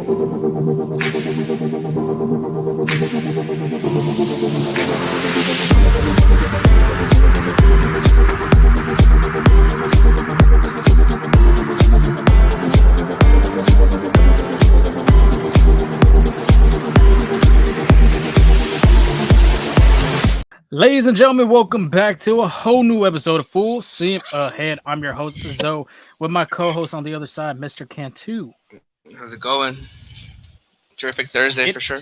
Ladies and gentlemen, welcome back to a whole new episode of Full Steam Ahead. I'm your host, Zoe, with my co-host on the other side, Mr. Cantu. How's it going? Terrific Thursday It for sure.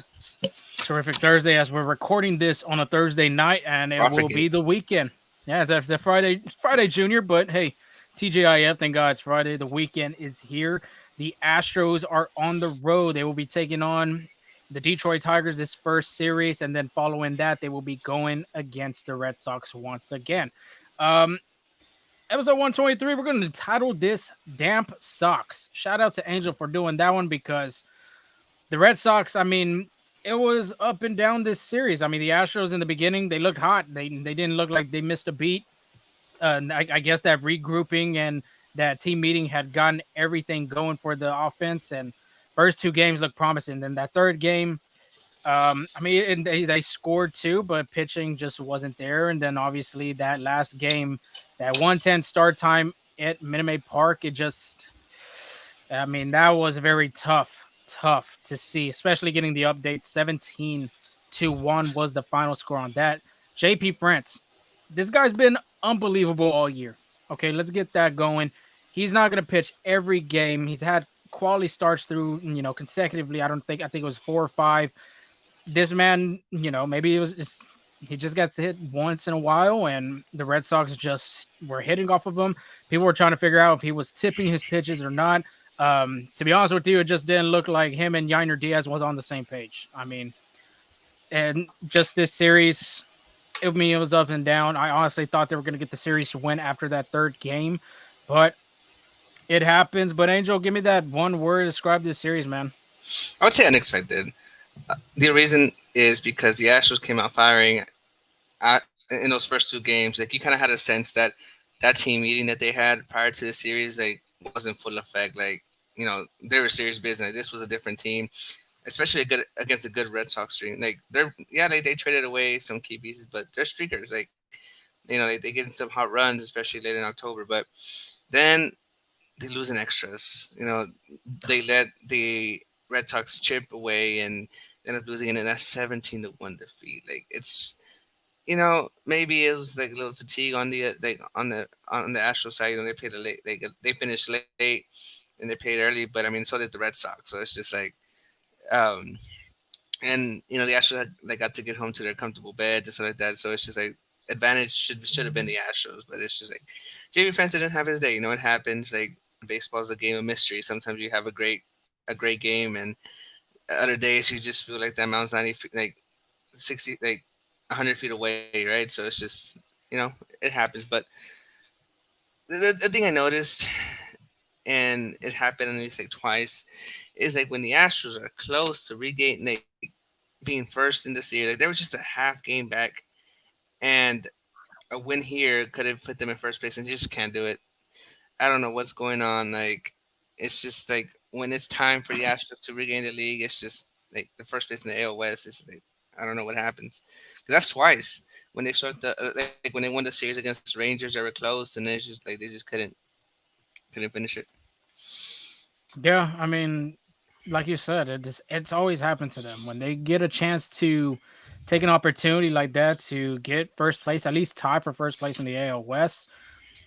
terrific Thursday as we're recording this on a Thursday night, and it will Profligate. be the weekend. Yeah, it's a Friday Junior, but hey, TGIF, thank God it's Friday. The weekend is here. The Astros are on the road. They will be taking on the Detroit Tigers this first series, and then following that, they will be going against the Red Sox once again. Um, Episode 123, we're going to title this Damp Socks. Shout out to Angel for doing that one because the Red Sox, I mean, it was up and down this series. I mean, the Astros in the beginning, they looked hot. They didn't look like they missed a beat. I guess that regrouping and that team meeting had gotten everything going for the offense. And first two games looked promising. Then that third game, I mean, and they scored too, but pitching just wasn't there. And then obviously that last game, that 110 start time at Minute Maid Park, it just, I mean, that was very tough to see, especially getting the update. 17-1 was the final score on that. JP France, this guy's been unbelievable all year. Okay, let's get that going. He's not going to pitch every game. He's had quality starts through, consecutively. I think it was 4 or 5. This man, maybe it was just he just gets hit once in a while, and the Red Sox just were hitting off of him. People were trying to figure out if he was tipping his pitches or not. To be honest with you, it just didn't look like him and Yainer Diaz was on the same page. I mean, and just this series, it was up and down. I honestly thought they were going to get the series to win after that third game, but it happens. But Angel, give me that one word to describe this series, man. I would say unexpected. The reason is because the Astros came out firing in those first two games. Like you kind of had a sense that that team meeting that they had prior to the series wasn't full effect. They were serious business. This was a different team, especially against a good Red Sox team. They traded away some key pieces, but they're streakers. They get some hot runs, especially late in October. But then they lose in extras. They let the Red Sox chip away and end up losing it, and that's 17-1 defeat. Maybe it was like a little fatigue on the Astro side. They played late. They finished late and they played early, but I mean, so did the Red Sox. So it's just and the Astros got to get home to their comfortable beds and stuff like that. So it's just advantage should have been the Astros, but it's just JP France didn't have his day. It happens. Baseball is a game of mystery. Sometimes you have a great game, and other days you just feel like that mountain's 90 feet, 60, 100 feet away, right? So it's just it happens. But the thing I noticed, and it happened at least twice, is when the Astros are close to regain being first in the series, there was just a half game back, and a win here could have put them in first place, and just can't do it. I don't know what's going on. It's just when it's time for the Astros to regain the league, it's just the first place in the AL West. It's just I don't know what happens. 'Cause that's twice when they start when they won the series against Rangers, they were close, and it's just they just couldn't finish it. Yeah, I mean, like you said, it's always happened to them when they get a chance to take an opportunity like that to get first place, at least tie for first place in the AL West.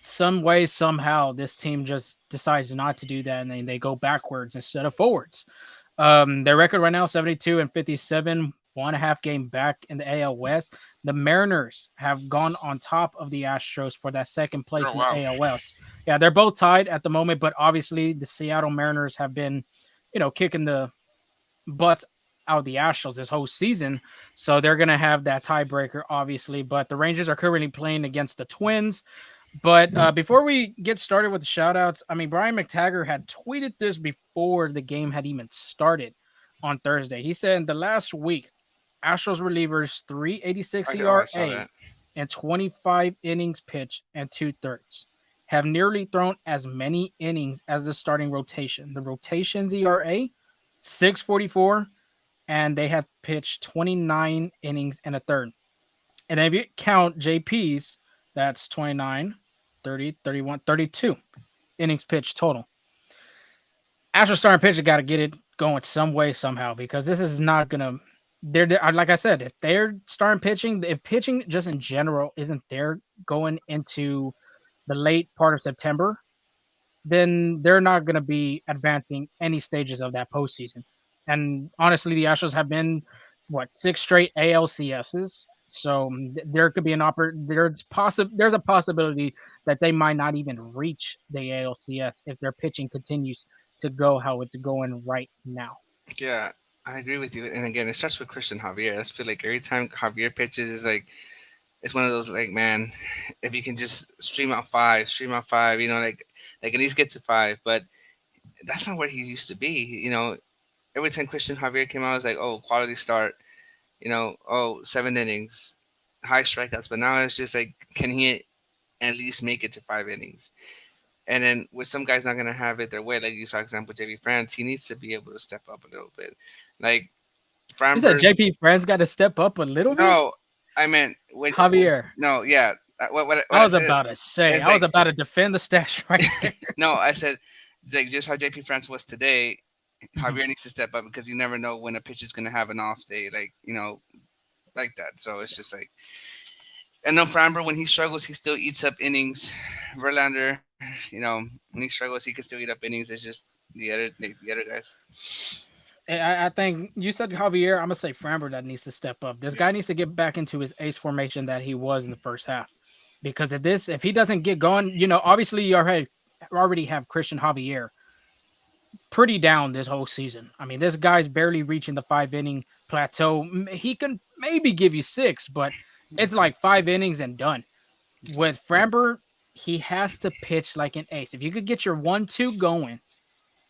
Some way, somehow, this team just decides not to do that, and then they go backwards instead of forwards. Their record right now, 72-57, 1.5 game back in the AL West. The Mariners have gone on top of the Astros for that second place in the AL West. Yeah, they're both tied at the moment, but obviously the Seattle Mariners have been, kicking the butts out of the Astros this whole season. So they're going to have that tiebreaker, obviously. But the Rangers are currently playing against the Twins. But before we get started with the shout-outs, I mean, Brian McTaggart had tweeted this before the game had even started on Thursday. He said in the last week, Astros relievers 3.86 ERA and 25 innings pitched and 2/3 have nearly thrown as many innings as the starting rotation. The rotation's ERA 644, and they have pitched 29 innings and a third. And then if you count JP's, that's 29, 30, 31, 32 innings pitched total. Astros starting pitcher got to get it going some way, somehow, because this is not going to. Like I said, if they're starting pitching, if pitching just in general isn't there going into the late part of September, then they're not going to be advancing any stages of that postseason. And honestly, the Astros have been what, six straight ALCSs. So there could be there's a possibility that they might not even reach the ALCS if their pitching continues to go how it's going right now. Yeah, I agree with you. And again, it starts with Christian Javier. I just feel like every time Javier pitches, is like it's one of those like, man, if you can just stream out five, like at least get to five. But that's not where he used to be. Every time Christian Javier came out, it was like, oh, quality start. Oh, 7 innings, high strikeouts. But now it's just like, can he at least make it to 5 innings? And then with some guys not gonna have it their way, like you saw example JV France, he needs to be able to step up a little bit. Like You said Framber's JP Friends got to step up a little bit. no, I meant Javier, no, yeah. What I I was said about to say, is I was like about to defend the stash right there. no, I said it's like just how JP France was today. Mhm. Javier needs to step up because you never know when a pitch is gonna have an off day, like that. So it's just like, and then Framber, when he struggles, he still eats up innings. Verlander, when he struggles, he can still eat up innings. It's just the other guys. I think you said Javier. I'm gonna say Framber that needs to step up. This guy needs to get back into his ace formation that he was in the first half. Because if he doesn't get going, obviously you already have Christian Javier pretty down this whole season. I mean, this guy's barely reaching the 5 inning plateau. He can maybe give you six, but it's like 5 innings and done. With Framber, he has to pitch like an ace. If you could get your 1-2 going,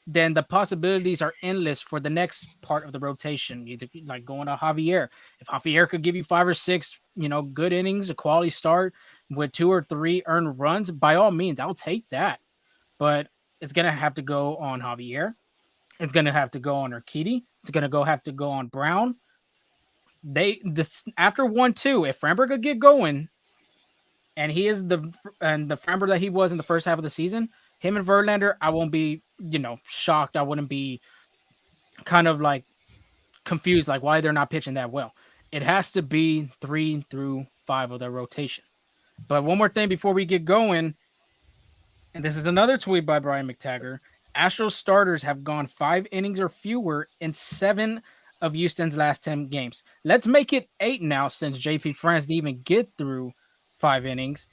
then the possibilities are endless for the next part of the rotation. Either like going to Javier. If Javier could give you 5 or 6, good innings, a quality start with 2 or 3 earned runs, by all means, I'll take that. But it's gonna have to go on Javier. It's gonna have to go on Urquidy. It's gonna have to go on Brown. This after 1-2, if Framber could get going, and he is the Framber that he was in the first half of the season, him and Verlander, I won't be shocked. I wouldn't be kind of like confused like why they're not pitching that well. It has to be 3 through 5 of their rotation. But one more thing before we get going, and this is another tweet by Brian McTaggart. Astros starters have gone 5 innings or fewer in 7 of Houston's last 10 games. Let's make it 8 now since JP France didn't even get through 5 innings.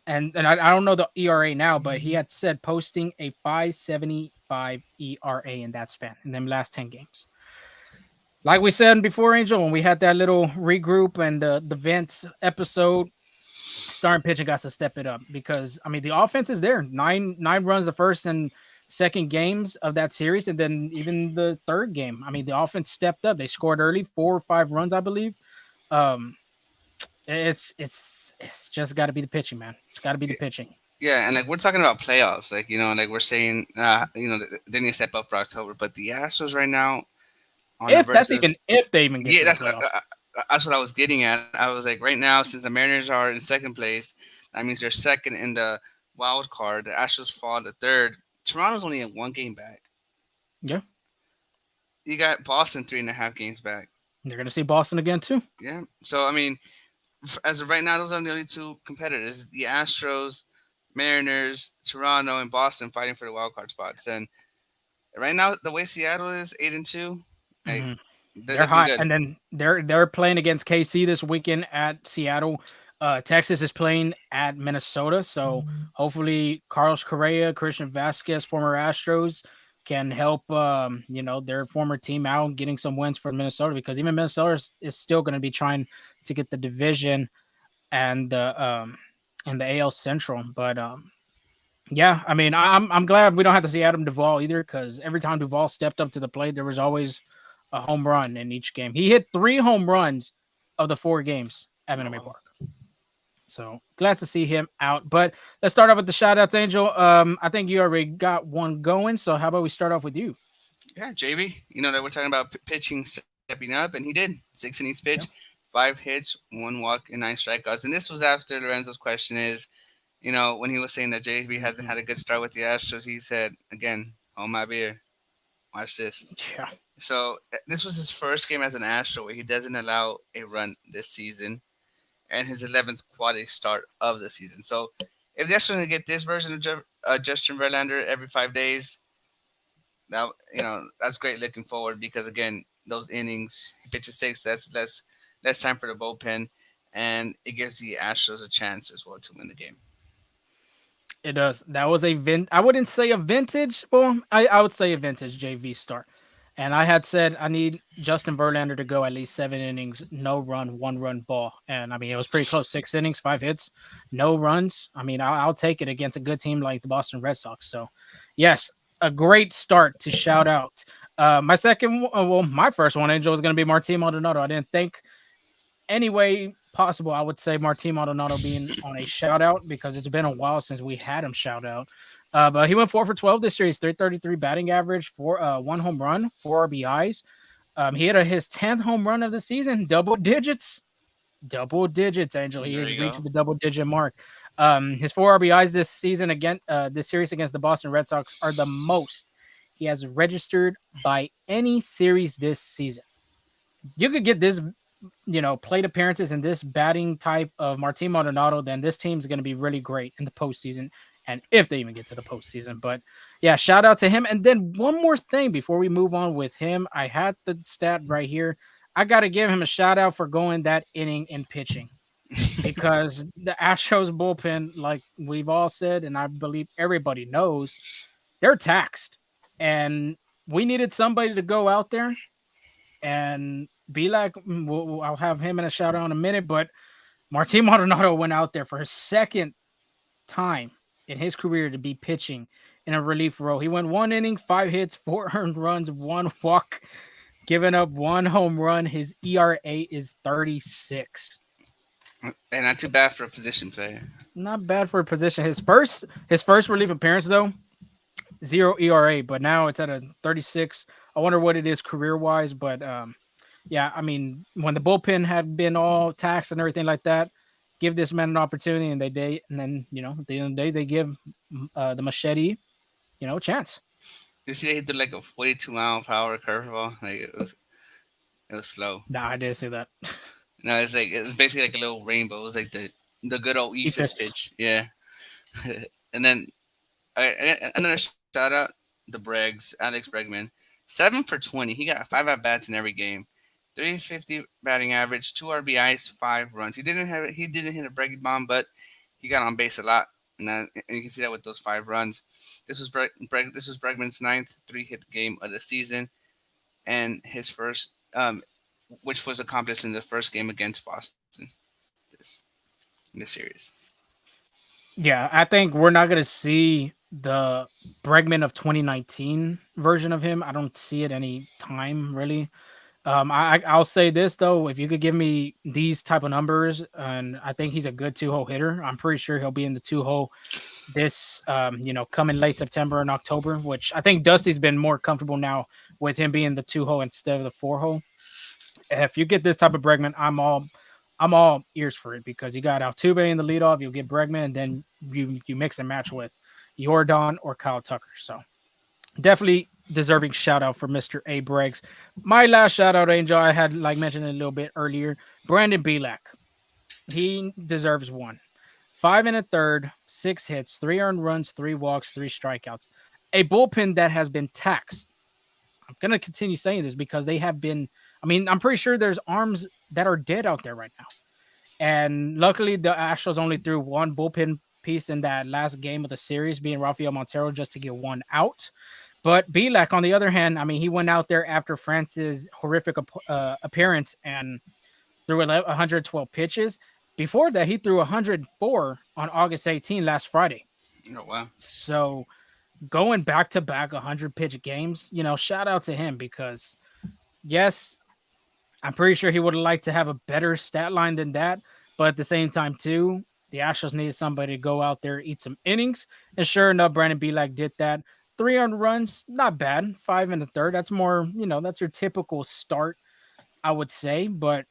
And I don't know the ERA now, but he had said posting a 5.75 ERA in that span in them last 10 games. Like we said before, Angel, when we had that little regroup and the Vince episode, starting pitching got to step it up because I mean the offense is there. Nine runs the first and second games of that series, and then even the third game. I mean the offense stepped up. They scored early, 4 or 5 runs, I believe. Um, it's just got to be the pitching, man. It's got to be the pitching. Yeah, and like we're talking about playoffs, like like we're saying, they need to step up for October. But the Astros right now on the verge of If they even get yeah, to the playoffs. that's what I was getting at. I was like, right now, since the Mariners are in second place, that means they're second in the wild card. The Astros fall to third. Toronto's only at 1 game back. Yeah, You got Boston 3.5 games back. they're gonna see Boston again too. Yeah. So I mean, as of right now, those are the only two competitors: the Astros, Mariners, Toronto, and Boston fighting for the wild card spots. And right now, the way Seattle is 8-2, like Mhm. they're They're looking hot, good. and then they're playing against KC this weekend at Seattle. Texas is playing at Minnesota, so hopefully Carlos Correa, Christian Vasquez, former Astros, can help their former team out getting some wins for Minnesota because even Minnesota is still going to be trying to get the division and the AL Central. But yeah, I mean I'm glad we don't have to see Adam Duvall either because every time Duvall stepped up to the plate, there was always a home run in each game. He hit 3 home runs of the 4 games at Oh, Minute Maid wow. Park. So glad to see him out. But let's start off with the shout outs, Angel. I think you already got one going. So how about we start off with you? Yeah, JV. You know that we're talking about pitching stepping up, and he did. 6 innings pitch, Yeah. 5 hits, 1 walk, and 9 strikeouts. And this was after Lorenzo's question is, when he was saying that JV hasn't had a good start with the Astros, he said again, "Hold my beer, watch this." Yeah. So this was his first game as an Astro where he doesn't allow a run this season, and his 11th quality start of the season. So if the Astros going to get this version of Justin Verlander every 5 days, now that's great looking forward because again, those innings, he pitches six. That's less time for the bullpen, and it gives the Astros a chance as well to win the game. It does. That was I wouldn't say a vintage. Well, I would say a vintage JV start. And I had said I need Justin Verlander to go at least 7 innings, no run, 1 run ball. And I mean, it was pretty close. 6 innings, 5 hits, no runs. I mean, I'll take it against a good team like the Boston Red Sox. So, yes, a great start to shout out. My my first one, Angel, was going to be Martin Maldonado. I didn't think any way possible, I would say Martin Maldonado being on a shout out because it's been a while since we had him shout out. But he went 4 for 12 this series, 333 batting average, 1 home run, 4 RBIs. He hit his 10th home run of the season, double digits, Angel. He There has you reached go. the double digit mark. His 4 RBIs this season this series against the Boston Red Sox are the most he has registered by any series this season. You could get this plate appearances in this batting type of Martin Maldonado, then this team's going to be really great in the postseason. And if they even get to the postseason, but yeah, shout out to him. And then one more thing before we move on with him, I had the stat right here. I got to give him a shout out for going that inning in pitching because the Astros bullpen, like we've all said, and I believe everybody knows, they're taxed. And we needed somebody to go out there and be like, I'll have him in a shout out in a minute, but Martin Maldonado went out there for his second time in his career to be pitching in a relief role. He went 1 inning, 5 hits, 4 earned runs, 1 walk, giving up 1 home run. His ERA is 36. And not too bad for a position player. Not bad for a position. His first relief appearance though, 0 ERA, but now it's at a 36. I wonder what it is career wise, but yeah, I mean, when the bullpen had been all taxed and everything like that, give this man an opportunity, and and then at the end of the day, they give the machete, a chance. You see, he did like a 42-mile-per-hour curveball. Like it was slow. Nah, I didn't see that. No, it's basically like a little rainbow. It was like the good old Ephus Ifis. pitch. Yeah. And then another shout out, the Bregs, Alex Bregman, 7 for 20. He got 5 at bats in every game, 350 batting average, 2 RBIs, 5 runs. He didn't hit a breaking bomb, but he got on base a lot, and you can see that with those 5 runs. This was Bregman's ninth 3-hit game of the season, and his first, which was accomplished in the first game against Boston. This in this series. Yeah, I think we're not gonna see the Bregman of 2019 version of him. I don't see it any time really. I'll say this though, if you could give me these type of numbers, and I think he's a good 2 hole hitter. I'm pretty sure he'll be in the 2 hole this, coming late September and October, which I think Dusty's been more comfortable now with him being the 2 hole instead of the 4 hole. If you get this type of Bregman, I'm all ears for it because you got Altuve in the leadoff, you'll get Bregman, and then you mix and match with Jordan or Kyle Tucker. So definitely deserving shout out for Mr. A. Briggs. My last shout out, Angel, I had like mentioned a little bit earlier. Brandon Belak. He deserves one. 5 1/3, 6 hits, 3 earned runs, 3 walks, 3 strikeouts. A bullpen that has been taxed. I'm gonna continue saying this because they have been. I mean, I'm pretty sure there's arms that are dead out there right now. And luckily, the Astros only threw one bullpen piece in that last game of the series, being Rafael Montero, just to get one out. But Belak, on the other hand, I mean, he went out there after France's horrific appearance and threw 112 pitches. Before that, he threw 104 on August 18 last Friday. Oh wow! So going back to back 100 pitch games, shout out to him because, yes, I'm pretty sure he would have liked to have a better stat line than that. But at the same time, too, the Astros needed somebody to go out there, eat some innings. And sure enough, Brandon Belak did that. three earned runs, not bad. Five in the third. That's more, that's your typical start, I would say. But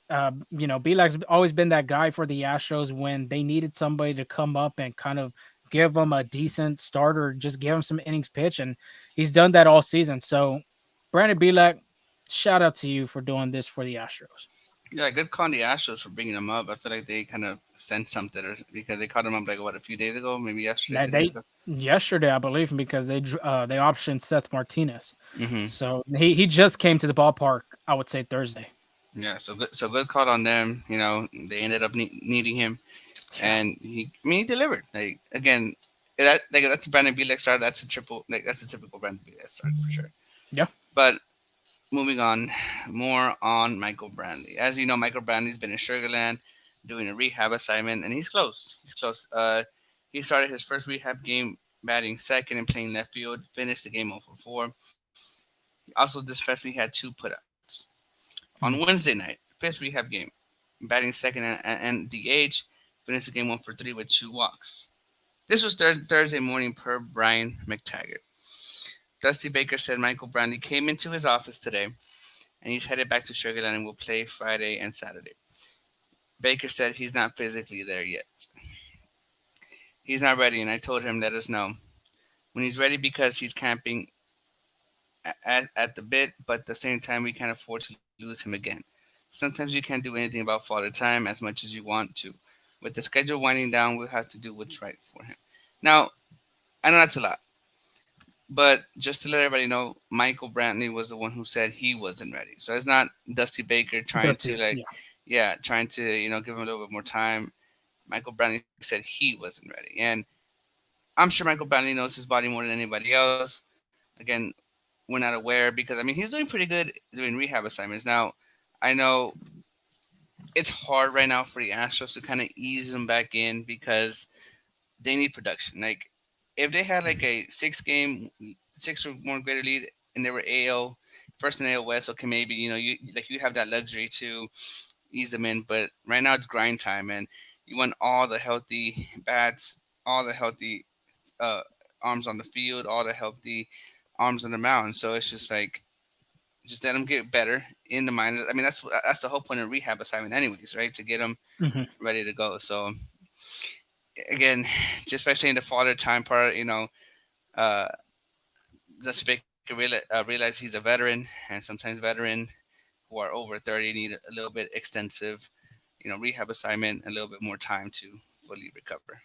Belak's always been that guy for the Astros when they needed somebody to come up and kind of give them a decent start or just give him some innings pitch, and he's done that all season. So, Brandon Belak, shout out to you for doing this for the Astros. Yeah, good call on the Astros for bringing him up. I feel like they kind of sent something because they caught him up like what a few days ago, maybe yesterday, That 2 days they ago. yesterday, I believe, because they optioned Seth Martinez, Hmm. so he just came to the ballpark. I would say Thursday. Yeah, so good call on them. They ended up needing him, Yeah. and he delivered. Like again, that's a Brandon Bielak start. That's a triple. Like that's a typical Brandon Bielak start for sure. Yeah. But moving on, more on Michael Brantley. As you know, Michael Brantley's been in Sugarland doing a rehab assignment, and he's close. He's close. He started his first rehab game batting second and playing left field. Finished the game 0 for 4. Also, this fest he had 2 putouts. On Hmm. Wednesday night, fifth rehab game, batting second and DH, finished the game 1 for 3 with 2 walks. This was Thursday morning per Brian McTaggart. Dusty Baker said Michael Brantley came into his office today and he's headed back to Sugarland and will play Friday and Saturday. Baker said he's not physically there yet. He's not ready, and I told him let us know when he's ready because he's camping at the bit, but at the same time, we can't afford to lose him again. Sometimes you can't do anything about father time as much as you want to. With the schedule winding down, we'll have to do what's right for him. Now, I know that's a lot, but just to let everybody know, Michael Brantley was the one who said he wasn't ready. So it's not Dusty Baker trying to Dusty. like, Yeah. yeah, trying to give him a little bit more time. Michael Brantley said he wasn't ready, and I'm sure Michael Brantley knows his body more than anybody else. Again, we're not aware because I mean he's doing pretty good doing rehab assignments. Now, I know it's hard right now for the Astros to kind of ease him back in because they need production. Like if they had like a 6 game, 6 or more greater lead, and they were AL first in AL West, okay, maybe you have that luxury to ease them in. But right now it's grind time, and you want all the healthy bats, all the healthy uh, arms on the field, all the healthy arms on the mound. So it's just like just let them get better in the minor. I mean, that's the whole point of rehab assignment, anyways, right? To get them Hmm. ready to go. So again, just by saying the father time part, uh, the speaker realize he's a veteran, and sometimes veteran who are over 30 need a little bit extensive, rehab assignment, a little bit more time to fully recover.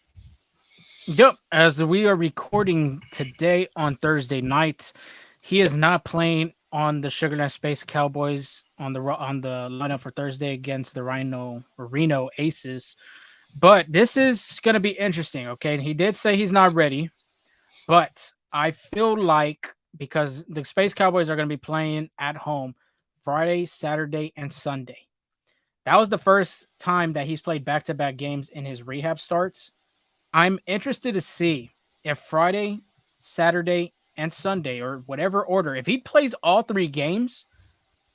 Yep. As we are recording today on Thursday night, he is not playing on the Sugarland Space Cowboys on the lineup for Thursday against the Reno Aces. But this is going to be interesting. Okay, he did say he's not ready, but I feel like because the Space Cowboys are going to be playing at home Friday, Saturday, and Sunday. That was the first time that he's played back-to-back games in his rehab starts. I'm interested to see if Friday, Saturday, and Sunday, or whatever order, if he plays all three games,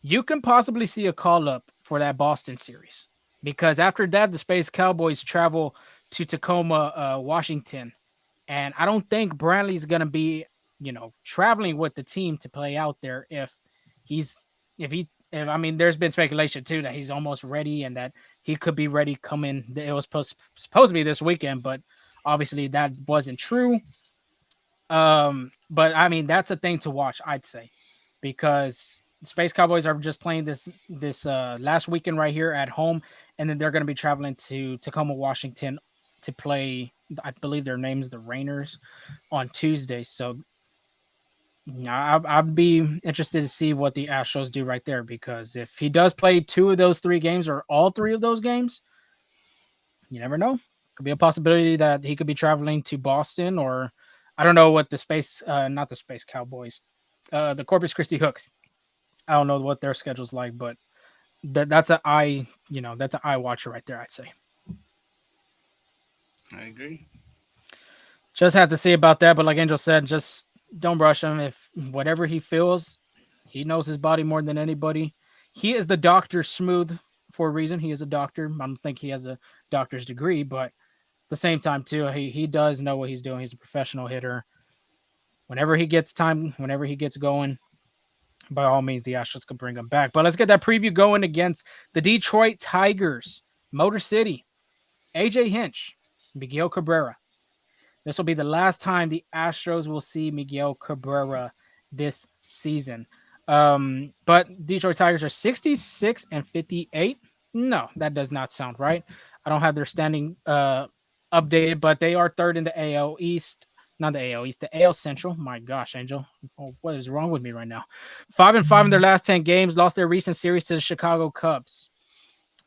you can possibly see a call up for that Boston series. Because after that, the Space Cowboys travel to Tacoma, Washington. And I don't think Brantley's going to be, traveling with the team to play out there he's, if I mean, there's been speculation too that he's almost ready and that he could be ready coming. It was supposed to be this weekend, but obviously that wasn't true. But I mean, that's a thing to watch, I'd say, because the Space Cowboys are just playing this last weekend right here at home, and then they're going to be traveling to Tacoma, Washington, to play. I believe their name's the Rainers on Tuesday. So yeah, I'd be interested to see what the Astros do right there because if he does play two of those three games or all three of those games, you never know. Could be a possibility that he could be traveling to Boston or I don't know what not the Space Cowboys, the Corpus Christi Hooks. I don't know what their schedule's like, but that's an eye watcher right there. I'd say. I agree. Just have to see about that, but like Angel said, just don't rush him. If whatever he feels, he knows his body more than anybody. He is the doctor smooth for a reason. He is a doctor. I don't think he has a doctor's degree, but at the same time too, he does know what he's doing. He's a professional hitter. whenever he gets time, whenever he gets going, by all means, the Astros could bring him back. But let's get that preview going against the Detroit Tigers, Motor City, AJ Hinch, Miguel Cabrera. This will be the last time the Astros will see Miguel Cabrera this season. But Detroit Tigers are 66 and 58. No, that does not sound right. I don't have their standing updated, but they are third in the AL East. Not the AL East, the AL Central. My gosh, Angel. Oh, what is wrong with me right now? 5-5 in their last 10 games, lost their recent series to the Chicago Cubs.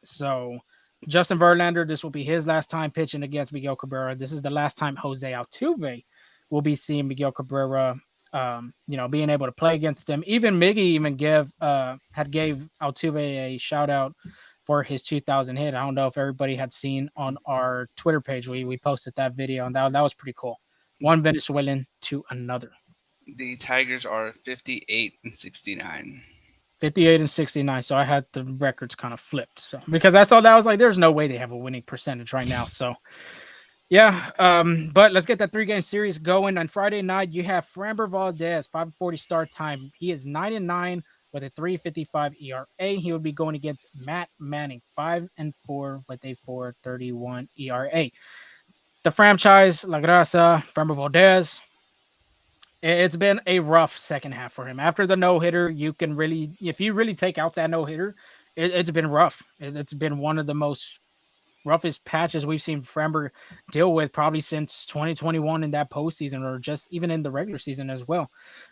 So Justin Verlander, this will be his last time pitching against Miguel Cabrera. This is the last time Jose Altuve will be seeing Miguel Cabrera, being able to play against him. Even Miggy even gave Altuve a shout out for his 2000 hit. I don't know if everybody had seen on our Twitter page. We posted that video, and that was pretty cool. One Venezuelan to another. The Tigers are 58 and 69. 58 and 69. So I had the records kind of flipped. So because I saw that, I was like, there's no way they have a winning percentage right now. So yeah. But let's get that 3-game series going. On Friday night, you have Framber Valdez, 5:40 start time. He is 9-9 with a 3.55 ERA. He will be going against Matt Manning, 5-4 with a 4.31 ERA. The franchise, La Grasa, Framber Valdez. It's been a rough second half for him. After the no-hitter, you can really, if you really take out that no-hitter, it's been rough. It's been one of the most roughest patches we've seen Framber deal with probably since 2021 in that postseason, or just even in the regular season as well.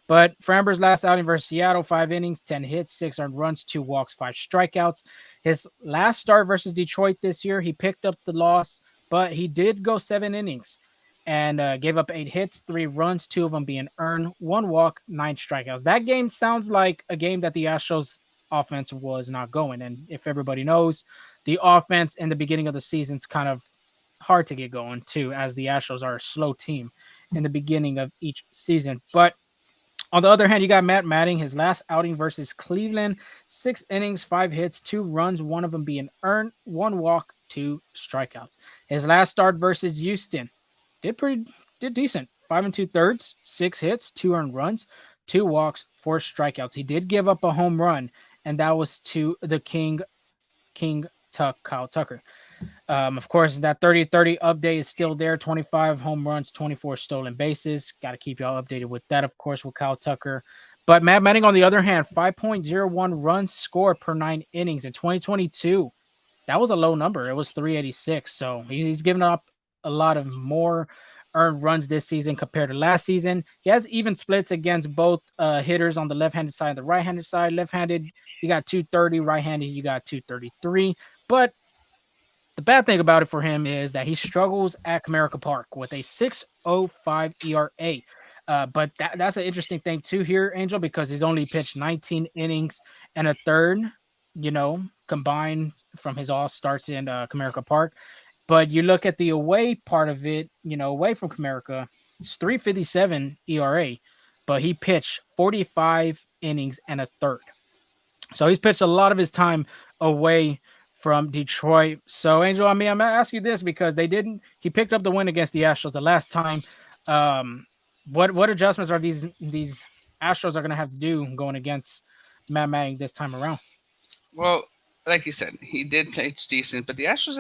But Framber's last outing versus Seattle, 5 innings, 10 hits, 6 earned runs, 2 walks, 5 strikeouts. His last start versus Detroit this year, he picked up the loss, but he did go 7 innings and gave up 8 hits, 3 runs, 2 of them being earned, 1 walk, 9 strikeouts. That game sounds like a game that the Astros offense was not going. And if everybody knows, the offense in the beginning of the season is kind of hard to get going too, as the Astros are a slow team in the beginning of each season. But on the other hand, you got Matt Manning, his last outing versus Cleveland, 6 innings, 5 hits, 2 runs, 1 of them being earned, 1 walk, 2 strikeouts. His last start versus Houston did decent. 5 2/3, 6 hits, 2 earned runs, 2 walks, 4 strikeouts. He did give up a home run, and that was to the King Kyle Tucker. Of course, that 30-30 update is still there. 25 home runs, 24 stolen bases. Got to keep y'all updated with that, of course, with Kyle Tucker. But Matt Manning, on the other hand, 5.01 runs scored per 9 innings in 2022. That was a low number. It was 386. So he's given up a lot of more earned runs this season compared to last season. He has even splits against both hitters on the left-handed side and the right-handed side. Left-handed, you got 230. Right-handed, you got 233. But the bad thing about it for him is that he struggles at Comerica Park with a 6.05 ERA. But that's an interesting thing too here, Angel, because he's only pitched 19 innings and a third, combined from his all starts in Comerica Park. But you look at the away part of it, away from Comerica, it's 3.57 ERA, but he pitched 45 innings and a third. So he's pitched a lot of his time away from Detroit. So, Angel, I'm going to ask you this because he picked up the win against the Astros the last time. What adjustments are these Astros are going to have to do going against Matt Manning this time around? Well, like you said, he did play decent, but the Astros,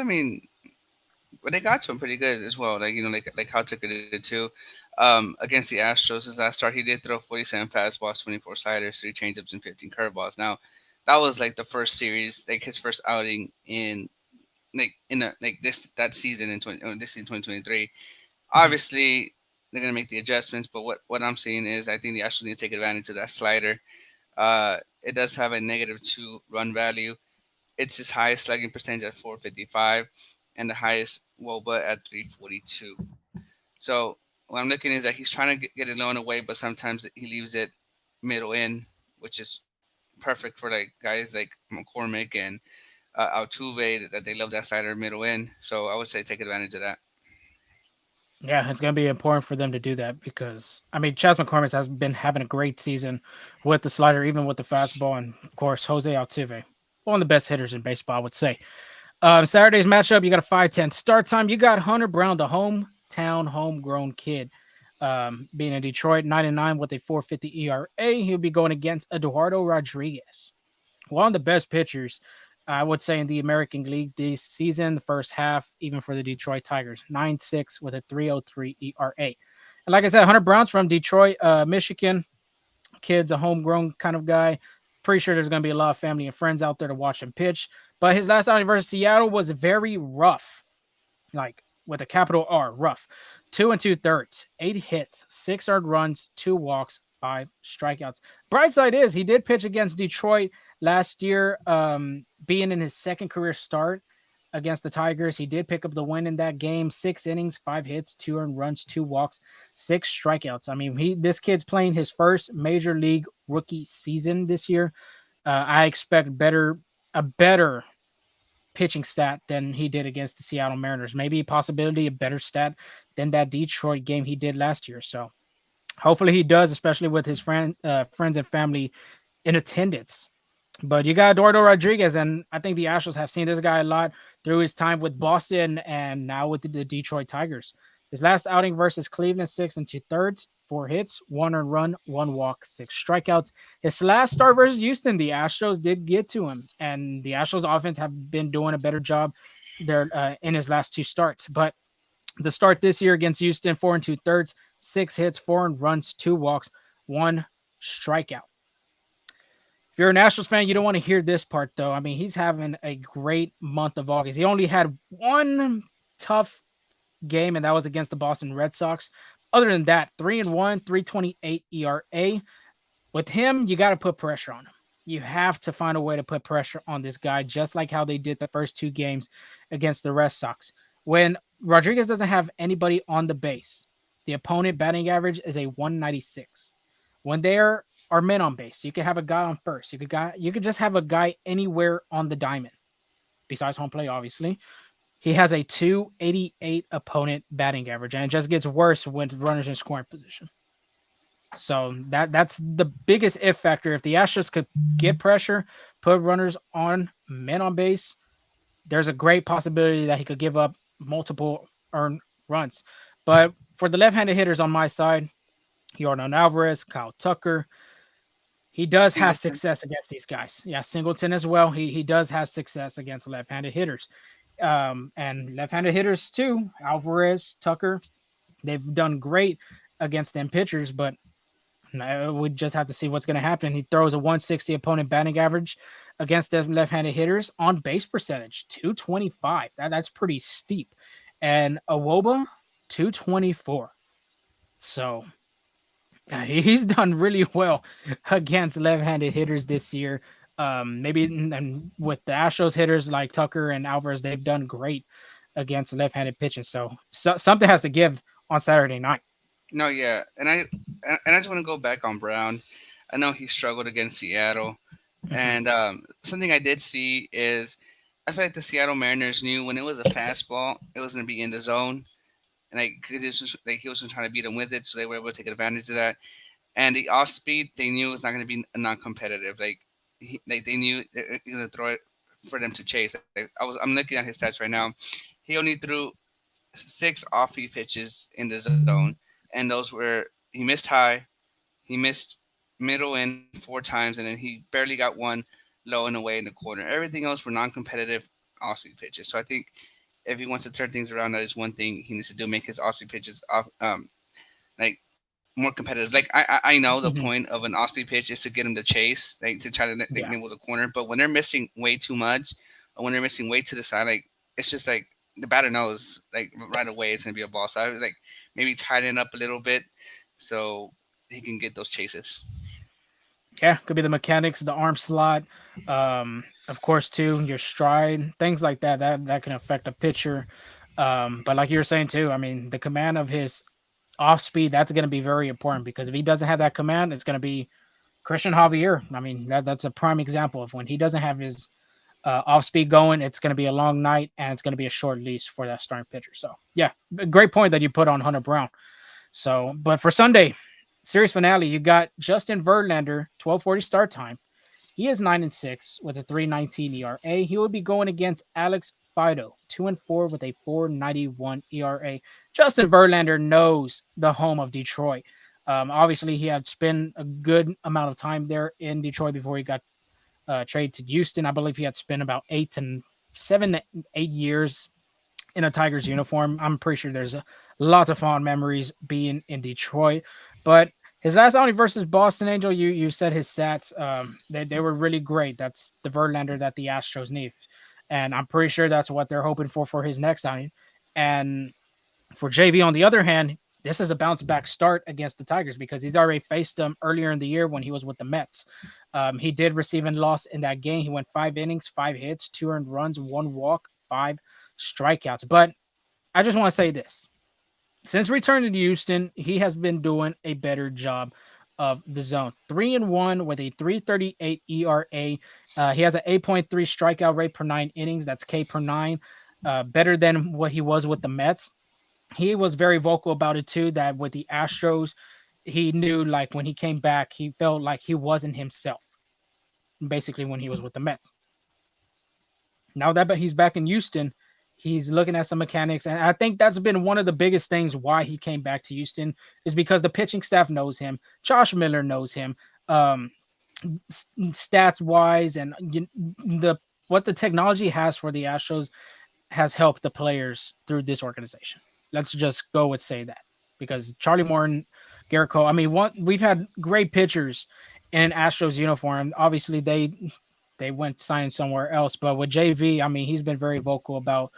but they got to him pretty good as well. Like how Tucker did too. Against the Astros, his last start, he did throw 47 fastballs, 24 sliders, 3 changeups, and 15 curveballs. Now, that was like the first series, like his first outing in that season in 2023. Obviously, they're gonna make the adjustments, but what I'm seeing is I think the Astros need to take advantage of that slider. It does have a -2 run value. It's his highest slugging percentage at 455 and the highest WOBA at 342. So what I'm looking is that he's trying to get it low and away, but sometimes he leaves it middle in, which is perfect for like guys like McCormick and Altuve that they love that slider middle in. So I would say take advantage of that. Yeah, it's going to be important for them to do that because, Chas McCormick has been having a great season with the slider, even with the fastball, and, of course, Jose Altuve, one of the best hitters in baseball, I would say. Saturday's matchup, you got a 5:10 start time. You got Hunter Brown, the hometown homegrown kid, Being in Detroit, 9-9 with a 4.50 ERA. He'll be going against Eduardo Rodriguez, one of the best pitchers, I would say, in the American League this season, the first half, even for the Detroit Tigers. 9-6 with a 3.03 ERA. And like I said, Hunter Brown's from Detroit, Michigan. Kid's a homegrown kind of guy. Pretty sure there's going to be a lot of family and friends out there to watch him pitch. But his last outing versus Seattle was very rough, like with a capital R, rough. 2 2/3, 8 hits, 6 earned runs, 2 walks, 5 strikeouts. Bright side is he did pitch against Detroit last year, being in his second career start against the Tigers. He did pick up the win in that game. 6 innings, 5 hits, 2 earned runs, 2 walks, 6 strikeouts. I mean, this kid's playing his first major league rookie season this year. I expect a better pitching stat than he did against the Seattle Mariners. Maybe a possibility a better stat than that Detroit game he did last year. So hopefully he does, especially with his friends and family in attendance. But you got Eduardo Rodriguez, and I think the Astros have seen this guy a lot through his time with Boston and now with the Detroit Tigers. His last outing versus Cleveland, 6 2/3, 4 hits, 1 earned run, 1 walk, 6 strikeouts. His last start versus Houston, the Astros did get to him, and the Astros offense have been doing a better job there in his last 2 starts. But the start this year against Houston, 4 2/3, 6 hits, 4 earned runs, 2 walks, 1 strikeout. If you're an Astros fan, you don't want to hear this part, though. I mean, he's having a great month of August. He only had one tough game, and that was against the Boston Red Sox. Other than that, 3-1, 3.28 ERA. With him, you got to put pressure on him. You have to find a way to put pressure on this guy, just like how they did the first 2 games against the Red Sox. When Rodriguez doesn't have anybody on the base, the opponent batting average is a 196. When there are men on base, you could have a guy on first. You could just have a guy anywhere on the diamond, besides home plate, obviously. He has a 288 opponent batting average, and it just gets worse when runners in scoring position. So that's the biggest if factor. If the Astros could get pressure, put runners on men on base, there's a great possibility that he could give up multiple earned runs. But for the left-handed hitters on my side, Yordan Alvarez, Kyle Tucker, he does have success against these guys. Yeah, Singleton as well. He does have success against left-handed hitters. And left-handed hitters too. Alvarez, Tucker, they've done great against them pitchers, but we just have to see what's going to happen. He throws a 160 opponent batting average against the left-handed hitters. On base percentage, 225. That's pretty steep. And Awoba, 224. So he's done really well against left-handed hitters this year. Maybe and with the Astros hitters like Tucker and Alvarez, they've done great against left-handed pitching. So something has to give on Saturday night. No, yeah, and I just want to go back on Brown. I know he struggled against Seattle, and something I did see is I feel like the Seattle Mariners knew when it was a fastball, it was going to be in the zone, and because he was trying to beat him with it, so they were able to take advantage of that. And the off speed, they knew it was not going to be non-competitive. They knew they were going to throw it for them to chase. I'm looking at his stats right now. He only threw 6 off-speed pitches in the zone. And those were, he missed high, he missed middle in 4 times, and then he barely got one low and away in the corner. Everything else were non-competitive off-speed pitches. So I think if he wants to turn things around, that is one thing he needs to do, make his off-speed pitches more competitive. I know the point of an off-speed pitch is to get him to chase, to try to nibble the corner. But when they're missing way too much, or when they're missing way to the side, it's just the batter knows right away it's gonna be a ball. So I was maybe tighten it up a little bit so he can get those chases. Yeah, could be the mechanics, the arm slot, of course too, your stride, things like that. That can affect a pitcher. But like you were saying too, I mean, the command of his off speed, that's going to be very important, because if he doesn't have that command, it's going to be Christian Javier. I mean, that's a prime example of when he doesn't have his off speed going, it's going to be a long night and it's going to be a short leash for that starting pitcher. So yeah, great point that you put on Hunter Brown. So, but for Sunday series finale, you got Justin Verlander, 12:40 start time. He is 9-6 with a 3.19 ERA. He will be going against Alex Fido, 2-4 with a 4.91 ERA. Justin Verlander knows the home of Detroit. Obviously, he had spent a good amount of time there in Detroit before he got traded to Houston. I believe he had spent about 8 years in a Tigers uniform. I'm pretty sure there's lots of fond memories being in Detroit. But his last outing versus Boston Angel, you said his stats, they were really great. That's the Verlander that the Astros need, and I'm pretty sure that's what they're hoping for his next outing. And for JV, on the other hand, this is a bounce back start against the Tigers because he's already faced them earlier in the year when he was with the Mets. He did receive a loss in that game. He went 5 innings, 5 hits, 2 earned runs, 1 walk, 5 strikeouts. But I just want to say this. Since returning to Houston, he has been doing a better job of the zone. 3-1 with a 3.38 ERA. He has an 8.3 strikeout rate per 9 innings. That's K per nine. Better than what he was with the Mets. He was very vocal about it too, that with the Astros, he knew like when he came back, he felt like he wasn't himself, basically when he was with the Mets. Now that he's back in Houston, he's looking at some mechanics. And I think that's been one of the biggest things why he came back to Houston is because the pitching staff knows him. Josh Miller knows him. Stats wise and the what the technology has for the Astros has helped the players through this organization. Let's just go and say that because Charlie Morton, Garrett Cole, I mean, we've had great pitchers in an Astros uniform. Obviously, they went signing somewhere else, but with JV, I mean, he's been very vocal about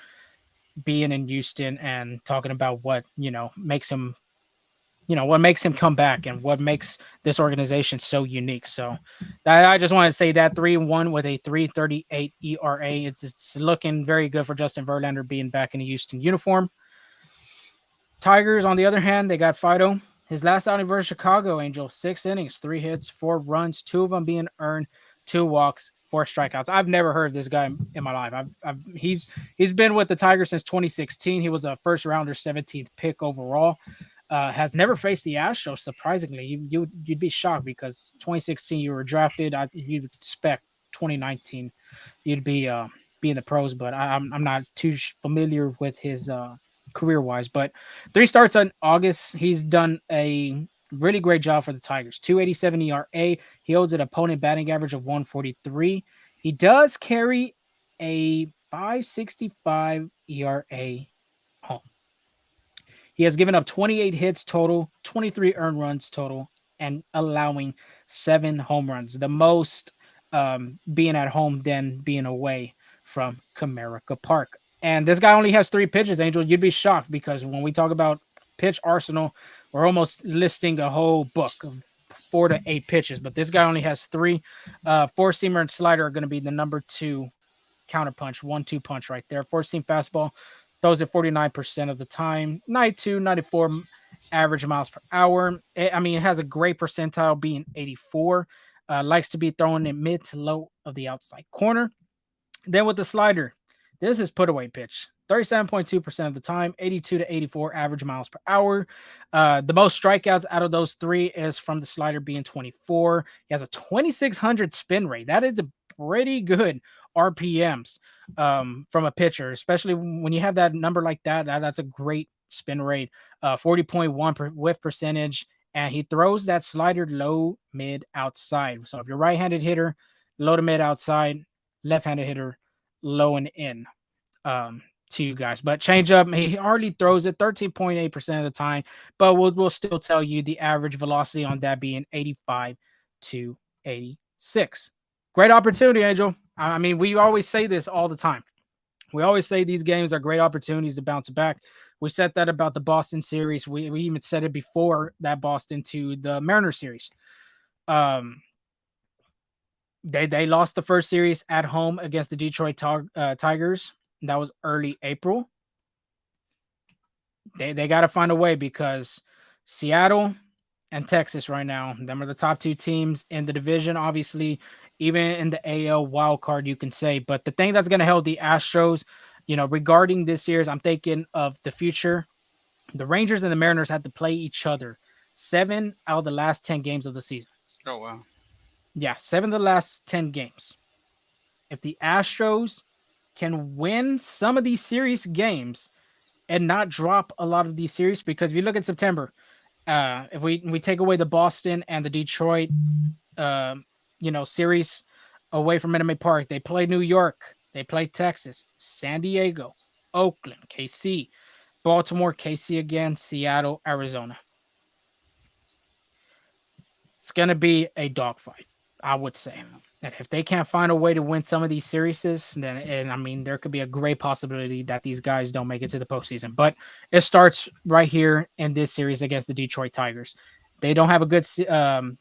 being in Houston and talking about what makes him. What makes him come back and what makes this organization so unique. So I just want to say that 3-1 with a 3.38 ERA. It's looking very good for Justin Verlander being back in a Houston uniform. Tigers, on the other hand, they got Fido. His last outing versus Chicago Angels, 6 innings, 3 hits, 4 runs, 2 of them being earned, 2 walks, 4 strikeouts. I've never heard of this guy in my life. He's been with the Tigers since 2016. He was a first rounder, 17th pick overall. Has never faced the Astros. Surprisingly, you'd be shocked because 2016 you were drafted. You'd expect 2019 you'd be in the pros, but I'm not too familiar with his career wise. But 3 starts in August. He's done a really great job for the Tigers. 2.87 ERA. He holds an opponent batting average of 143. He does carry a 5.65 ERA home. He has given up 28 hits total, 23 earned runs total, and allowing 7 home runs. The most being at home than being away from Comerica Park. And this guy only has 3 pitches, Angel. You'd be shocked because when we talk about pitch arsenal, we're almost listing a whole book of 4 to 8 pitches. But this guy only has 3. 4-seamer and slider are going to be the number 2 counterpunch, 1-2 punch right there. 4-seam fastball. Throws it 49% of the time, 92, 94 average miles per hour. I mean, it has a great percentile being 84. Likes to be throwing it mid to low of the outside corner. Then with the slider, this is put away pitch. 37.2% of the time, 82 to 84 average miles per hour. The most strikeouts out of those 3 is from the slider being 24. He has a 2,600 spin rate. That is a pretty good RPMs from a pitcher, especially when you have that number like that. That's a great spin rate. 40.1 whiff percentage, and he throws that slider low, mid, outside. So if you're right-handed hitter, low to mid outside, left-handed hitter, low and in. To you guys, but change up, he hardly throws it 13.8% of the time, but we'll still tell you the average velocity on that being 85 to 86. Great opportunity, Angel. I mean, we always say this all the time. We always say these games are great opportunities to bounce back. We said that about the Boston series. We even said it before that Boston to the Mariners series. They lost the first series at home against the Detroit Tigers. That was early April. They got to find a way because Seattle and Texas right now, them are the top 2 teams in the division. Obviously, even in the AL wild card, you can say. But the thing that's going to help the Astros, regarding this series, I'm thinking of the future. The Rangers and the Mariners had to play each other 7 out of the last 10 games of the season. Oh, wow. Yeah, 7 of the last 10 games. If the Astros can win some of these series games and not drop a lot of these series, because if you look at September, if we take away the Boston and the Detroit, um, series away from Minute Maid Park, they play New York, they play Texas, San Diego, Oakland, KC, Baltimore, KC again, Seattle, Arizona. It's gonna be a dogfight, I would say. And if they can't find a way to win some of these series, then and I mean there could be a great possibility that these guys don't make it to the postseason. But it starts right here in this series against the Detroit Tigers. They don't have a good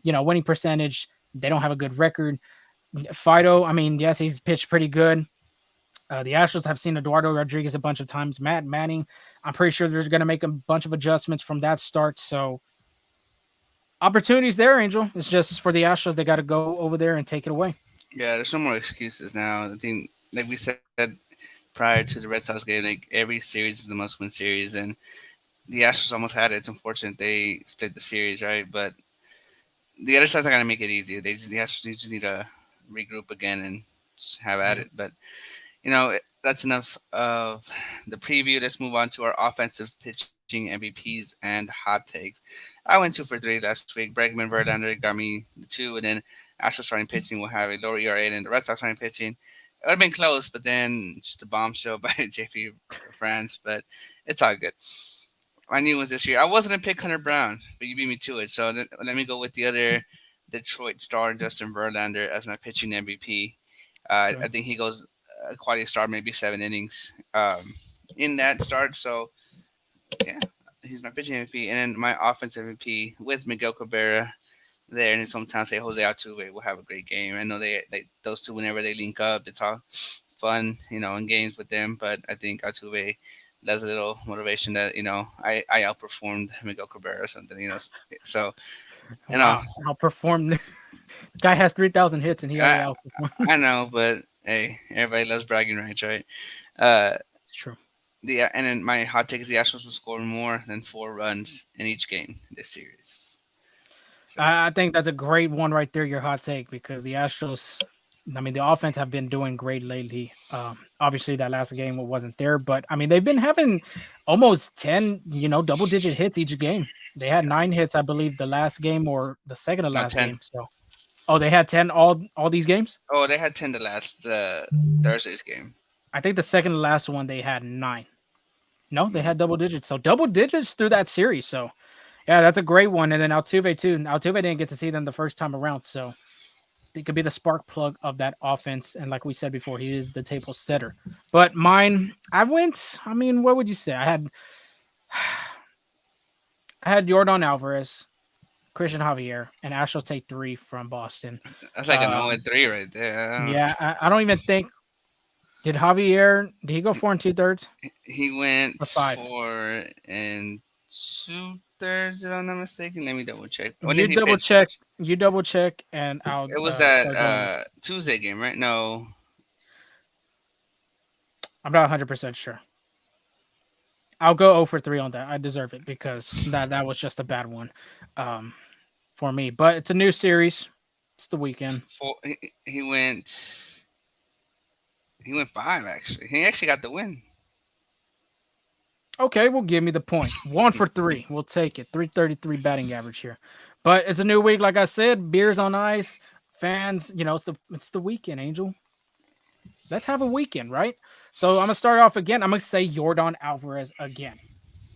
winning percentage. They don't have a good record. Fido, I mean, yes, he's pitched pretty good. The Astros have seen Eduardo Rodriguez a bunch of times. Matt Manning, I'm pretty sure they're going to make a bunch of adjustments from that start. So opportunities there, Angel. It's just for the Astros, they got to go over there and take it away. Yeah, there's no more excuses now. I think, like we said prior to the Red Sox game, like every series is a must-win series, and the Astros almost had it. It's unfortunate they split the series, right? But the other side's not gonna make it easy. The Astros just need to regroup again and just have at Yeah. it. But that's enough of the preview. Let's move on to our offensive pitching MVPs and hot takes. I went 2 for 3 last week. Bregman, Verlander got me the two, and then Astros starting pitching will have a lower ERA than the Red Sox starting pitching. It would have been close, but then just a bombshell by JP France. But it's all good. I knew it was this year. I wasn't to pick Hunter Brown, but you beat me to it. So let me go with the other Detroit star, Justin Verlander, as my pitching MVP. I Okay. think he goes quality start, maybe 7 innings in that start. So yeah, he's my pitching MVP, and then my offensive MVP with Miguel Cabrera there in his hometown. Say Jose Altuve will have a great game. I know they those two whenever they link up, it's all fun, in games with them. But I think Altuve does a little motivation that I outperformed Miguel Cabrera or something. So you know Wow, outperformed. Guy has 3,000 hits and he already I outperformed. I know, but hey, everybody loves bragging rights, right? Uh, It's true. and then my hot take is the Astros will score more than 4 runs in each game this series. So I think that's a great one right there. Your hot take because the Astros, I mean, the offense have been doing great lately. Obviously, that last game wasn't there, but I mean, they've been having almost 10, double-digit hits each game. They had yeah, 9 hits, I believe, the last game or the second to no last 10. game. So, oh, they had 10 all these games. Oh, they had 10 the last Thursday's game. I think the second to last one they had 9. No, they Mm. had double digits. So double digits through that series. So yeah, that's a great one. And then Altuve too. Altuve didn't get to see them the first time around, so he could be the spark plug of that offense. And like we said before, he is the table setter. But mine, I went. I mean, what would you say? I had Jordan Alvarez, Christian Javier, and Astros take 3 from Boston. That's like an 0 Um, and 3 right there. I don't yeah, I don't even think did Javier. Did he go 4 2/3 He went or 5? 4 2/3, if I'm not mistaken. Let me double check. When You did he double pitch? check. You double check, and I'll It was that start going with. Tuesday game, right? No, I'm not 100% sure. I'll go 0 for 3 on that. I deserve it because that was just a bad one um, for me. But it's a new series. It's the weekend. four. He went 5 actually. He actually got the win. Okay, well, give me the point. 1 for 3. We'll take it. 333 batting average here. But it's a new week, like I said. Beers on ice. Fans, it's the weekend, Angel. Let's have a weekend, right? So I'm gonna start off again. I'm gonna say Jordan Alvarez again.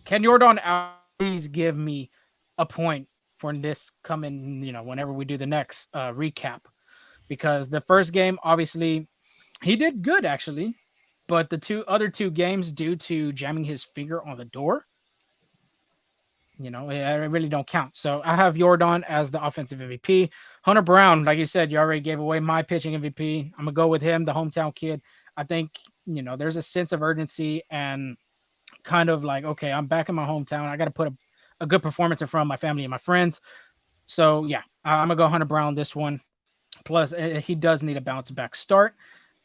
Can Jordan Alvarez please give me a point for this coming, whenever we do the next recap? Because the first game, obviously, he did good actually, but the other two games, due to jamming his finger on the door, it really don't count. So I have Jordan as the offensive MVP. Hunter Brown, like you said, you already gave away my pitching MVP. I'm gonna go with him, the hometown kid. I think there's a sense of urgency and kind of like, okay, I'm back in my hometown. I got to put a good performance in front of my family and my friends. So yeah, I'm gonna go Hunter Brown this one. Plus, he does need a bounce back start.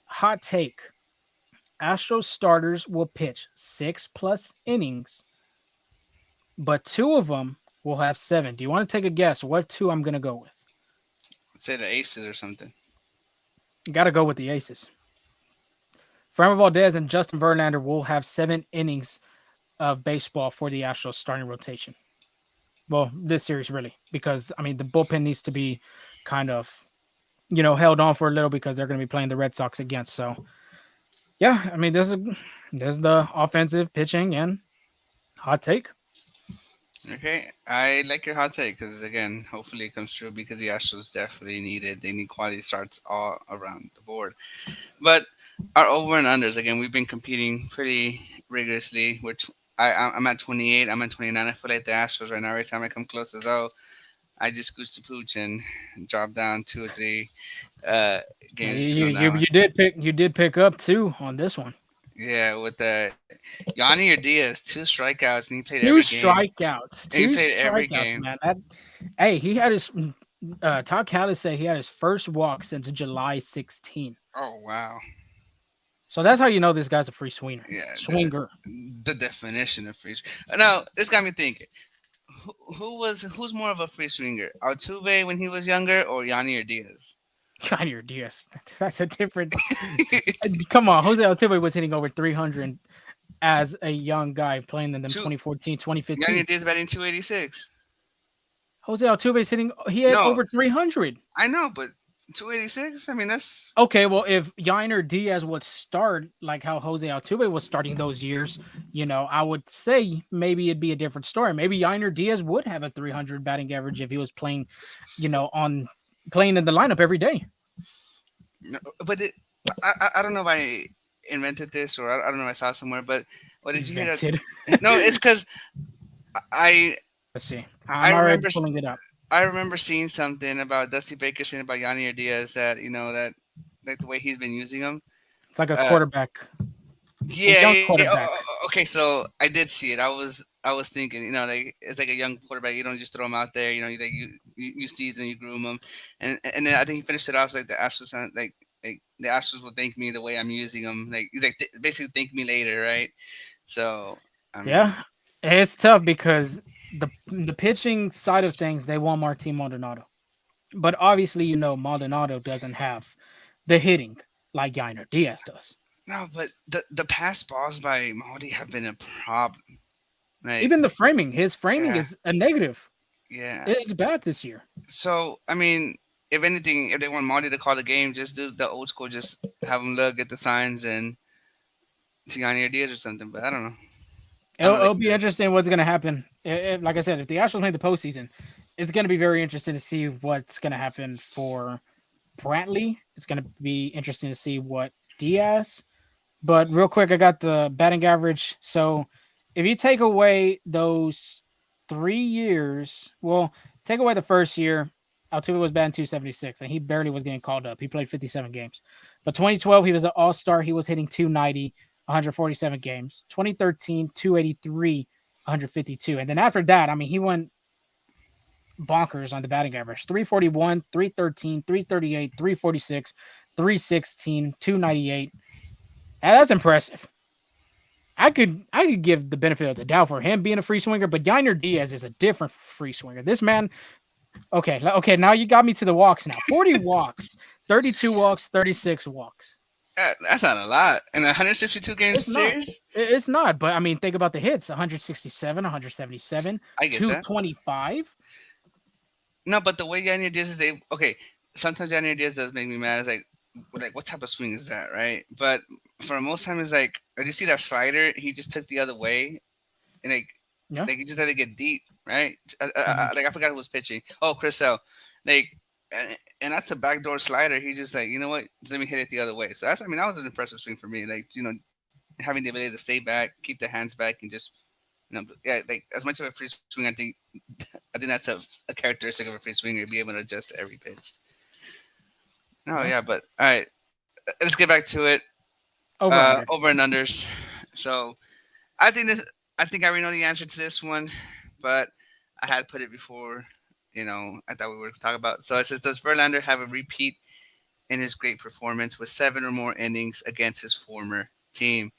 Hot take: Astros starters will pitch 6+ innings, but 2 of them will have 7. Do you want to take a guess what 2 I'm gonna go with? Say the Aces or something. Got to go with the Aces. Framber Valdez and Justin Verlander will have 7 innings of baseball for the Astros starting rotation. Well, this series really, because I mean the bullpen needs to be kind of held on for a little because they're going to be playing the Red Sox again. So yeah, I mean this is the offensive pitching and hot take. Okay, I like your hot take because again, hopefully it comes true because the Astros definitely need it. They need quality starts all around the board. But our over and unders again, we've been competing pretty rigorously. Which I'm at 28. I'm at 29. I feel like the Astros right now. Every time I come close as oh, I just scooch the pooch and drop down 2 or 3 uh, You, games you, on that you, one. you did pick up two on this one. Yeah, with the Yanni or Diaz, 2 strikeouts, and he played Two every game. strikeouts. And he Two played every strikeouts, game. man. Hey, he had his Todd Callis said he had his first walk since July 16. Oh wow. So that's how you know this guy's a free swinger. Yeah, Swinger. the definition of free. Now this got me thinking. Who's more of a free swinger, Altuve when he was younger, or Yanni or Diaz? Yainer Diaz. That's a different. Come on, Jose Altuve was hitting over 300 as a young guy playing in them Two 2014, Yanni 2015. Diaz batting 286. Jose Altuve's hitting. He had No, over 300. I know, but 286. I mean, that's Okay, well, if Yainer Diaz would start like how Jose Altuve was starting those years, I would say maybe it'd be a different story. Maybe Yainer Diaz would have a 300 batting average if he was playing, on playing in the lineup every day. no, but I don't know if I invented this or I don't know if I saw it somewhere, but what did you hear Invented. that? No, it's because I Let's see. I I'm already remember pulling it up. I remember seeing something about Dusty Baker saying about Yanni Diaz that that like the way he's been using him. It's like a Uh, quarterback, a yeah, young yeah, yeah. quarterback. Okay, so I did see it. I was thinking, like it's like a young quarterback. You don't just throw him out there. You season, you groom him, and then I think he finished it off like the Astros, like the Astros will thank me the way I'm using him. Like he's like basically thank me later, right? So I mean, Yeah, it's tough because the pitching side of things they want Martin Maldonado, but obviously Maldonado doesn't have the hitting like Yainer Diaz does. no, but the pass balls by Maldi have been a problem. Like Even the framing, his framing yeah, is a negative. yeah. It's bad this year. So I mean, if anything, if they want Marty to call the game, just do the old school. Just have him look at the signs and Tiani ideas or something. But I don't know. I don't It'll really be care. interesting what's going to happen. Like I said, if the Astros make the postseason, it's going to be very interesting to see what's going to happen for Brantley. It's going to be interesting to see what Diaz. But real quick, I got the batting average. So if you take away those 3 years, well, take away the first year, Altuve was batting 276, and he barely was getting called up. He played 57 games. But 2012, he was an all star. He was hitting 290, 147 games. 2013, 283, 152. And then after that, I mean, he went bonkers on the batting average 341, 313, 338, 346, 316, 298. And that's impressive. I could give the benefit of the doubt for him being a free swinger, but Yainer Diaz is a different free swinger. This man, okay, now you got me to the walks now. 40 walks, 32 walks, 36 walks. That's not a lot in a 162 game It's not. series. It's not, but I mean, think about the hits 167, 177, I get that. 225. No, but the way Yanni Diaz is able, okay. Sometimes Yanni Diaz does make me mad. It's like what type of swing is that, right? But for most time, it's like, did you see that slider? He just took the other way, and Yeah. like he just had to get deep, right? Mhm. Like I forgot who was pitching. Oh, Chris Sale. Like, and that's a backdoor slider. He's just like, you know what? Just let me hit it the other way. So I mean, that was an impressive swing for me. Like, having the ability to stay back, keep the hands back, and just, yeah, like as much of a free swing, I think that's a characteristic of a free swinger, be able to adjust to every pitch. Oh Yeah. yeah, but all right, let's get back to it. Over under. Over and unders. So I think this. I think I already know the answer to this one, but I had put it before. I thought we were talking about. So it says, does Verlander have a repeat in his great performance with 7 or more innings against his former team?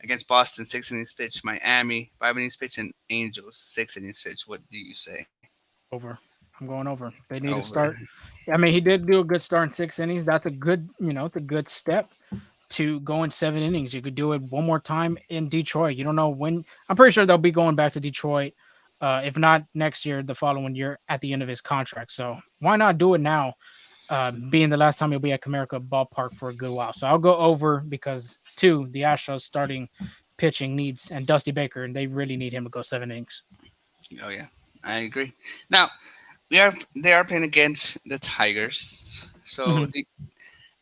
Against Boston, 6 innings pitched. Miami, 5 innings pitched, and Angels, 6 innings pitched. What do you say? Over. I'm going over. They need to Over. start. I mean, he did do a good start in 6 innings. That's a good, it's a good step to go in 7 innings. You could do it one more time in Detroit. You don't know when. I'm pretty sure they'll be going back to Detroit, if not next year, the following year at the end of his contract. So why not do it now? Being the last time he'll be at Comerica Ballpark for a good while. So I'll go over because two, the Astros starting pitching needs and Dusty Baker, and they really need him to go 7 innings. Oh yeah, I agree. Now they are playing against the Tigers. So Mhm.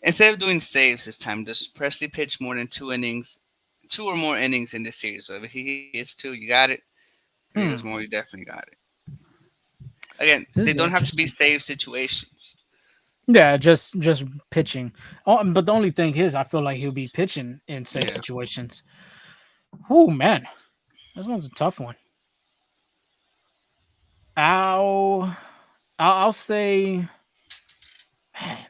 instead of doing saves this time, does Presley pitch more than 2 innings, 2 or more innings in this series? So if he hits two, you got it. If he goes more, you definitely got it. Again, they This is don't have to be interesting. save situations. Yeah, just pitching. Oh, but the only thing is, I feel like he'll be pitching in safe Yeah. situations. Oh man, this one's a tough one. I'll I'll say, man,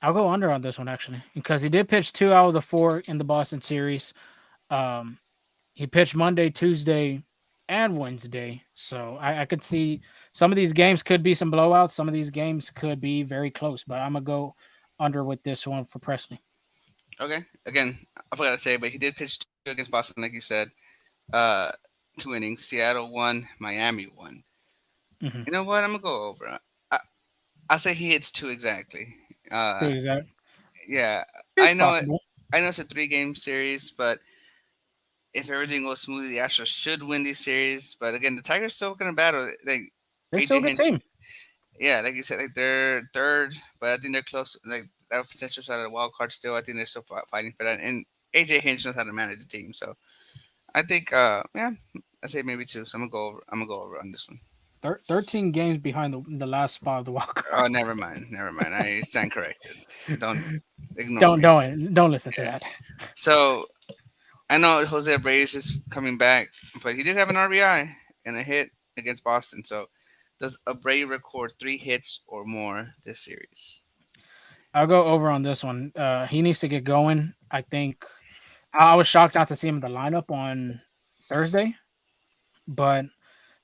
I'll go under on this one actually because he did pitch 2 out of the 4 in the Boston series. Um, he pitched Monday, Tuesday, and Wednesday, so I could see some of these games could be some blowouts. Some of these games could be very close, but I'm gonna go under with this one for Presley. Okay. Again, I forgot to say, but he did pitch two against Boston, like you said. Uh, 2 innings. Seattle won. Miami won. Mm-hmm. You know what? I'm gonna go over. I say he hits two exactly. Uh, Exactly. yeah, It's I know it. possible. I know it's a 3 game series, but if everything goes smoothly, the Astros should win these series. But again, the Tigers still gonna battle. Like They're still AJ a good Hinch, team. yeah, like you said, like they're third, but I think they're close. Like that potential side of the wild card still. I think they're still fighting for that. And AJ Hinch knows how to manage the team, so I think, yeah, I say maybe two. So I'm gonna go over. I'm gonna go over on this one. 13 games behind the last spot of the wild Oh, card. never mind, never mind. I stand corrected. Don't ignore don't me. don't listen to Yeah. that. So I know Jose Abreu is coming back, but he did have an RBI and a hit against Boston. So does Abreu record 3 hits or more this series? I'll go over on this one. He needs to get going. I think I was shocked not to see him in the lineup on Thursday, but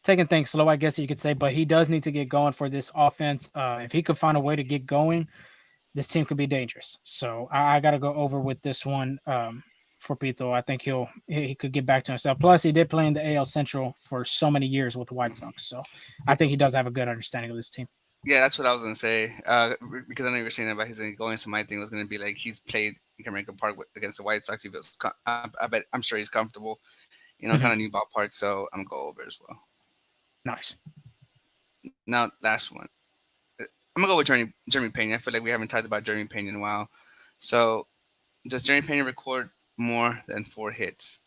taking things slow, I guess you could say. But he does need to get going for this offense. If he could find a way to get going, this team could be dangerous. So I got to go over with this one for Pito. I think he could get back to himself. Plus, he did play in the AL Central for so many years with the White Sox, so I think he does have a good understanding of this team. Yeah, that's what I was gonna say. Because I know you were saying about his going, so my thing was gonna be like he's played in Comerica Park against the White Sox. He feels, I bet, I'm sure he's comfortable. You know, it's not a Mhm. new ballpark, so I'm gonna go over as well. Nice. Now, last one. I'm gonna go with Jeremy Pena. I feel like we haven't talked about Jeremy Pena in a while. So, does Jeremy Pena record more than 4 hits?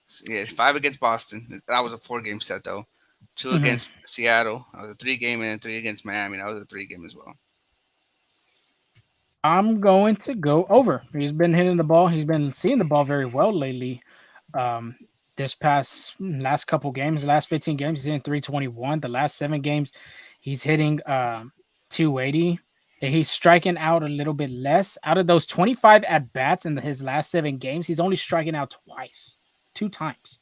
So, yeah, 5 against Boston. That was a 4 game set though. Two Mhm. against Seattle. That was a 3 game, and then 3 against Miami. That was a 3 game as well. I'm going to go over. He's been hitting the ball. He's been seeing the ball very well lately. Um, this past last couple games, the last 15 games, he's hitting 321. The last 7 games, he's hitting 280. And he's striking out a little bit less. Out of those 25 at bats in his last 7 games, he's only striking out twice, 2 times.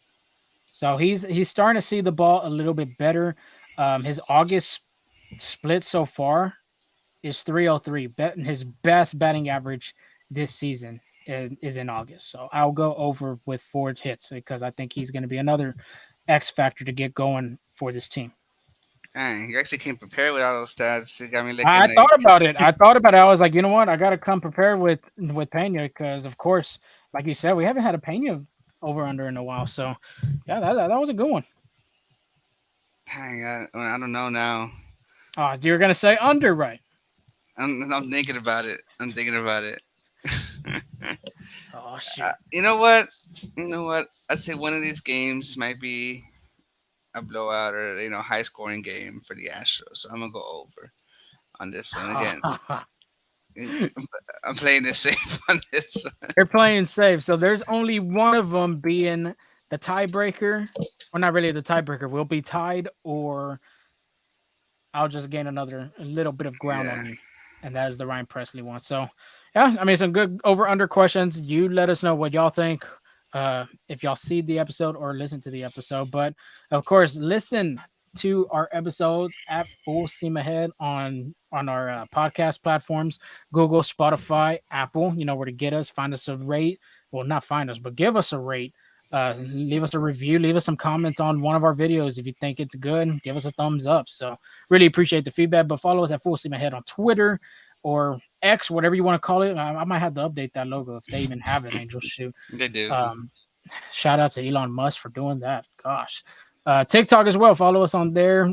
So he's starting to see the ball a little bit better. His August split so far is 303. His best batting average this season is in August. So I'll go over with 4 hits because I think he's going to be another X factor to get going for this team. Dang, you actually came prepared with all those stats. It got me I looking like, thought about it. I was like, you know what? I got to come prepared with Pena because, of course, like you said, we haven't had a Pena over under in a while. So, yeah, that was a good one. dang, I don't know now. You're gonna say under, right? I'm thinking about it. I'm thinking about it. Oh shoot. You know what? You know what? I'd say one of these games might be a blowout or high scoring game for the Astros. So I'm gonna go over on this one again. I'm playing this safe on this one. They're playing safe. So there's only one of them being the tiebreaker. Or not really the tiebreaker. We'll be tied, or I'll just gain another a little bit of ground Yeah. on you. And that is the Ryan Presley one. So yeah, I mean some good over under questions. You let us know what y'all think. If y'all see the episode or listen to the episode. But of course, listen to our episodes at Full Steam Ahead on our podcast platforms, Google, Spotify, Apple. You know where to get us. Find us a rate. Well, not find us, but give us a rate. Leave us a review. Leave us some comments on one of our videos if you think it's good. Give us a thumbs up. So really appreciate the feedback. But follow us at Full Steam Ahead on Twitter or X, whatever you want to call it. I might have to update that logo if they even have it. Angel, shoot. They do. Shout out to Elon Musk for doing that. Gosh. TikTok as well. Follow us on there.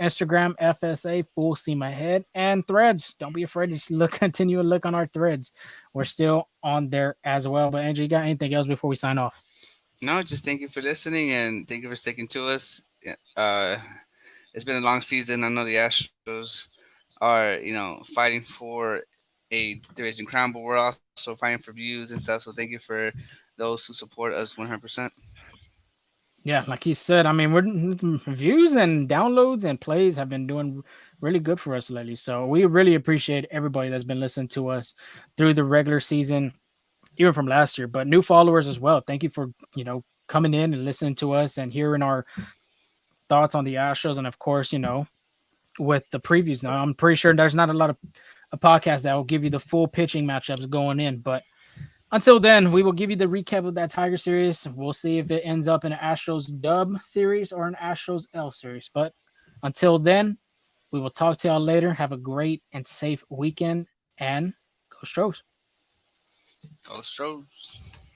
Instagram, FSA, Full Steam Ahead, and Threads. Don't be afraid to continue to look on our Threads. We're still on there as well. But Andrew, you got anything else before we sign off? No, just thank you for listening and thank you for sticking to us. It's been a long season. I know the Astros are, fighting for a division crown, but we're also fighting for views and stuff. So thank you for those who support us 100%. Yeah, like he said, I mean, we're views and downloads and plays have been doing really good for us lately. So we really appreciate everybody that's been listening to us through the regular season, even from last year, but new followers as well. Thank you for, coming in and listening to us and hearing our thoughts on the Astros. And of course, with the previews now, I'm pretty sure there's not a lot of a podcast that will give you the full pitching matchups going in, but until then, we will give you the recap of that Tiger series. We'll see if it ends up in an Astros dub series or an Astros L series. But until then, we will talk to y'all later. Have a great and safe weekend, and go Stros. Go Astros.